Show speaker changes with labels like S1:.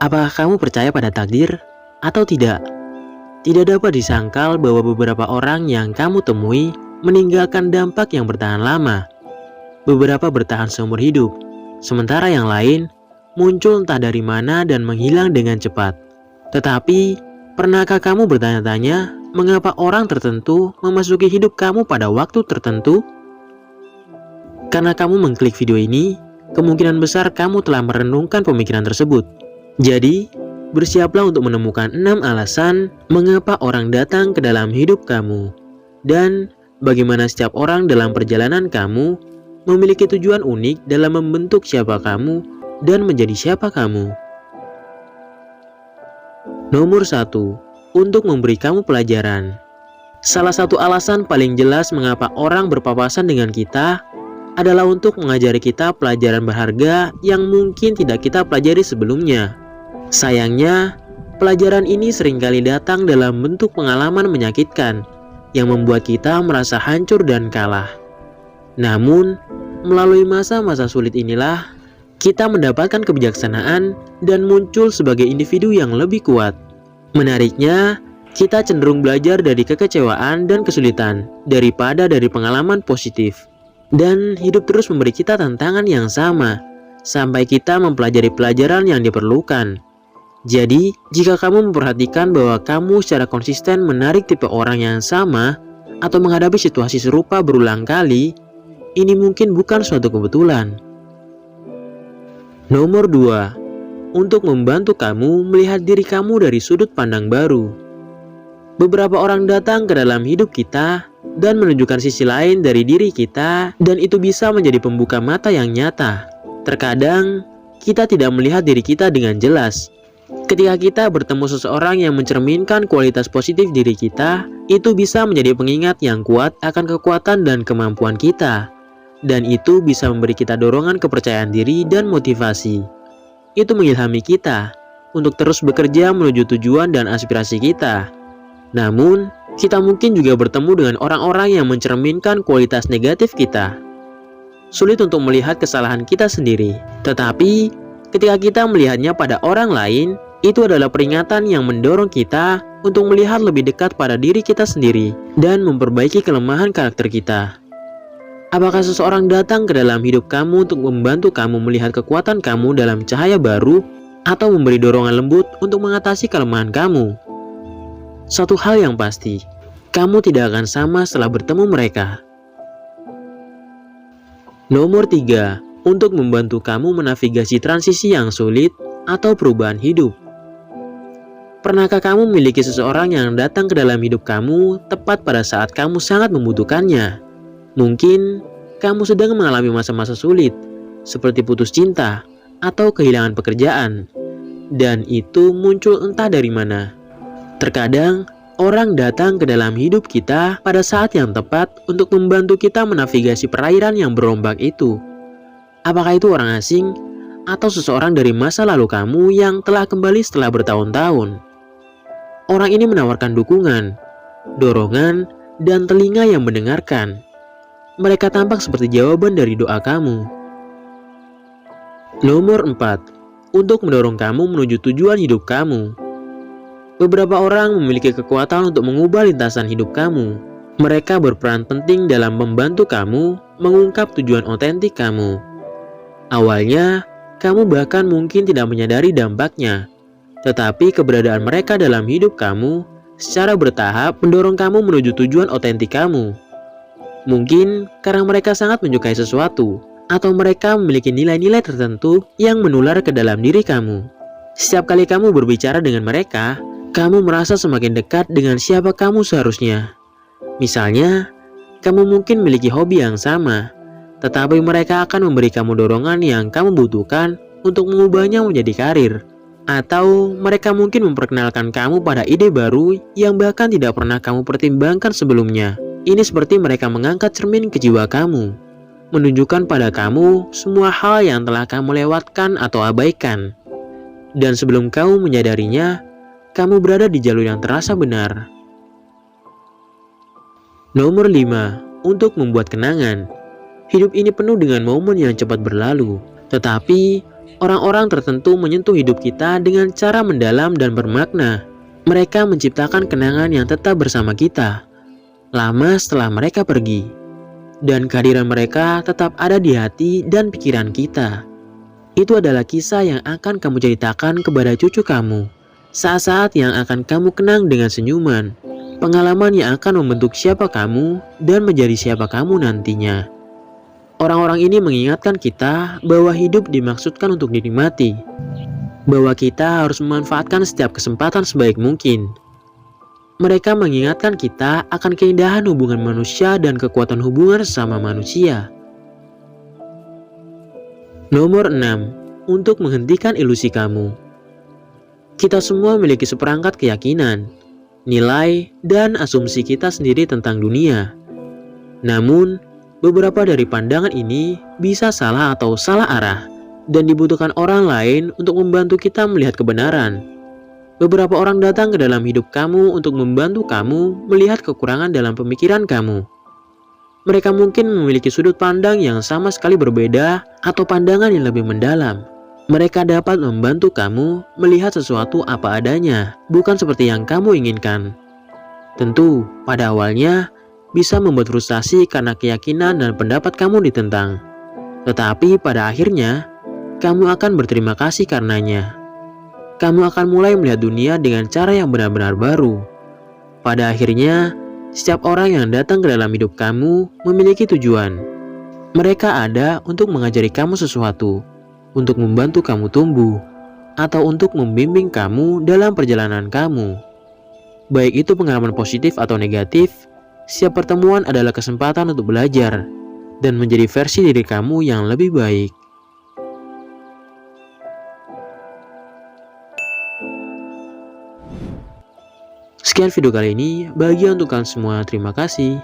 S1: Apakah kamu percaya pada takdir atau tidak? Tidak dapat disangkal bahwa beberapa orang yang kamu temui meninggalkan dampak yang bertahan lama. Beberapa bertahan seumur hidup, sementara yang lain muncul entah dari mana dan menghilang dengan cepat. Tetapi, pernahkah kamu bertanya-tanya mengapa orang tertentu memasuki hidup kamu pada waktu tertentu? Karena kamu mengklik video ini, kemungkinan besar kamu telah merenungkan pemikiran tersebut. Jadi, bersiaplah untuk menemukan 6 alasan mengapa orang datang ke dalam hidup kamu, dan bagaimana setiap orang dalam perjalanan kamu memiliki tujuan unik dalam membentuk siapa kamu dan menjadi siapa kamu. Nomor 1. Untuk memberi kamu pelajaran. Salah satu alasan paling jelas mengapa orang berpapasan dengan kita adalah untuk mengajari kita pelajaran berharga yang mungkin tidak kita pelajari sebelumnya. Sayangnya, pelajaran ini seringkali datang dalam bentuk pengalaman menyakitkan yang membuat kita merasa hancur dan kalah. Namun, melalui masa-masa sulit inilah kita mendapatkan kebijaksanaan dan muncul sebagai individu yang lebih kuat. Menariknya, kita cenderung belajar dari kekecewaan dan kesulitan daripada dari pengalaman positif. Dan hidup terus memberi kita tantangan yang sama sampai kita mempelajari pelajaran yang diperlukan. Jadi, jika kamu memperhatikan bahwa kamu secara konsisten menarik tipe orang yang sama atau menghadapi situasi serupa berulang kali, ini mungkin bukan suatu kebetulan. Nomor 2. Untuk membantu kamu melihat diri kamu dari sudut pandang baru. Beberapa orang datang ke dalam hidup kita dan menunjukkan sisi lain dari diri kita, dan itu bisa menjadi pembuka mata yang nyata. Terkadang, kita tidak melihat diri kita dengan jelas. Ketika kita bertemu seseorang yang mencerminkan kualitas positif diri kita, itu bisa menjadi pengingat yang kuat akan kekuatan dan kemampuan kita. Dan itu bisa memberi kita dorongan kepercayaan diri dan motivasi. Itu mengilhami kita untuk terus bekerja menuju tujuan dan aspirasi kita. Namun, kita mungkin juga bertemu dengan orang-orang yang mencerminkan kualitas negatif kita. Sulit untuk melihat kesalahan kita sendiri, tetapi ketika kita melihatnya pada orang lain, itu adalah peringatan yang mendorong kita untuk melihat lebih dekat pada diri kita sendiri dan memperbaiki kelemahan karakter kita. Apakah seseorang datang ke dalam hidup kamu untuk membantu kamu melihat kekuatan kamu dalam cahaya baru, atau memberi dorongan lembut untuk mengatasi kelemahan kamu? Satu hal yang pasti, kamu tidak akan sama setelah bertemu mereka. Nomor 3. Untuk membantu kamu menavigasi transisi yang sulit atau perubahan hidup. Pernahkah kamu memiliki seseorang yang datang ke dalam hidup kamu tepat pada saat kamu sangat membutuhkannya? Mungkin kamu sedang mengalami masa-masa sulit, seperti putus cinta atau kehilangan pekerjaan, dan itu muncul entah dari mana. Terkadang, orang datang ke dalam hidup kita pada saat yang tepat untuk membantu kita menavigasi perairan yang berombak itu. Apakah itu orang asing atau seseorang dari masa lalu kamu yang telah kembali setelah bertahun-tahun? Orang ini menawarkan dukungan, dorongan, dan telinga yang mendengarkan. Mereka tampak seperti jawaban dari doa kamu. Nomor 4. Untuk mendorong kamu menuju tujuan hidup kamu. Beberapa orang memiliki kekuatan untuk mengubah lintasan hidup kamu. Mereka berperan penting dalam membantu kamu mengungkap tujuan otentik kamu. Awalnya, kamu bahkan mungkin tidak menyadari dampaknya. Tetapi keberadaan mereka dalam hidup kamu secara bertahap mendorong kamu menuju tujuan otentik kamu. Mungkin karena mereka sangat menyukai sesuatu, atau mereka memiliki nilai-nilai tertentu yang menular ke dalam diri kamu. Setiap kali kamu berbicara dengan mereka, kamu merasa semakin dekat dengan siapa kamu seharusnya. Misalnya, kamu mungkin memiliki hobi yang sama, tetapi mereka akan memberi kamu dorongan yang kamu butuhkan untuk mengubahnya menjadi karir. Atau mereka mungkin memperkenalkan kamu pada ide baru yang bahkan tidak pernah kamu pertimbangkan sebelumnya. Ini seperti mereka mengangkat cermin ke jiwa kamu, menunjukkan pada kamu semua hal yang telah kamu lewatkan atau abaikan. Dan sebelum kamu menyadarinya, kamu berada di jalur yang terasa benar. Nomor 5. Untuk membuat kenangan. Hidup ini penuh dengan momen yang cepat berlalu, tetapi Orang-orang tertentu menyentuh hidup kita dengan cara mendalam dan bermakna. Mereka menciptakan kenangan yang tetap bersama kita, lama setelah mereka pergi. Dan kehadiran mereka tetap ada di hati dan pikiran kita. Itu adalah kisah yang akan kamu ceritakan kepada cucu kamu. Saat-saat yang akan kamu kenang dengan senyuman. Pengalaman yang akan membentuk siapa kamu dan menjadi siapa kamu nantinya. Orang-orang ini mengingatkan kita bahwa hidup dimaksudkan untuk dinikmati. Bahwa kita harus memanfaatkan setiap kesempatan sebaik mungkin. Mereka mengingatkan kita akan keindahan hubungan manusia dan kekuatan hubungan sesama manusia. Nomor 6. Untuk menghentikan ilusi kamu. Kita semua memiliki seperangkat keyakinan, nilai, dan asumsi kita sendiri tentang dunia. Namun, beberapa dari pandangan ini bisa salah atau salah arah, dan dibutuhkan orang lain untuk membantu kita melihat kebenaran. Beberapa orang datang ke dalam hidup kamu untuk membantu kamu melihat kekurangan dalam pemikiran kamu. Mereka mungkin memiliki sudut pandang yang sama sekali berbeda atau pandangan yang lebih mendalam. Mereka dapat membantu kamu melihat sesuatu apa adanya, bukan seperti yang kamu inginkan. Tentu, pada awalnya bisa membuat frustasi karena keyakinan dan pendapat kamu ditentang. Tetapi pada akhirnya, kamu akan berterima kasih karenanya. Kamu akan mulai melihat dunia dengan cara yang benar-benar baru. Pada akhirnya, setiap orang yang datang ke dalam hidup kamu memiliki tujuan. Mereka ada untuk mengajari kamu sesuatu, untuk membantu kamu tumbuh, atau untuk membimbing kamu dalam perjalanan kamu. Baik itu pengalaman positif atau negatif, setiap pertemuan adalah kesempatan untuk belajar dan menjadi versi diri kamu yang lebih baik. Sekian video kali ini, bahagia untuk kalian semua, terima kasih.